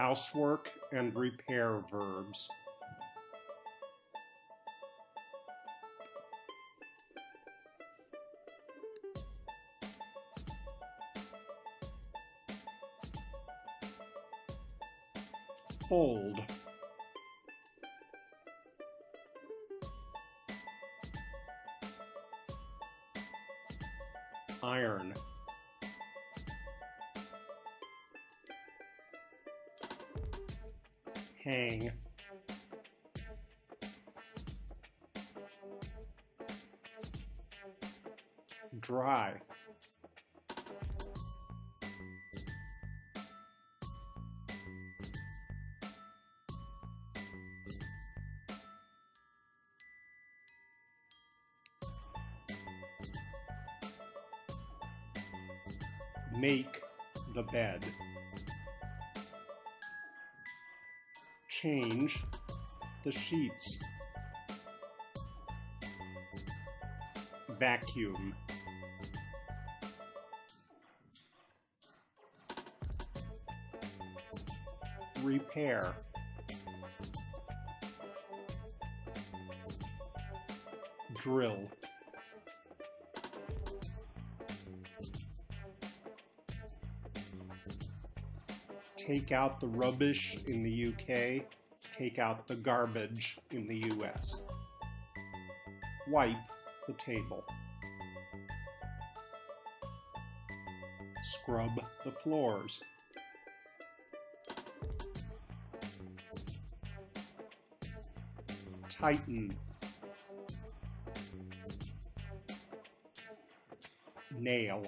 housework and repair verbs. Fold. Iron. Hang. Dry. Make the bed. Change the sheets. Vacuum. Repair. Drill. Take out the rubbish in the UK, take out the garbage in the US. Wipe the table. Scrub the floors. Tighten. Nail.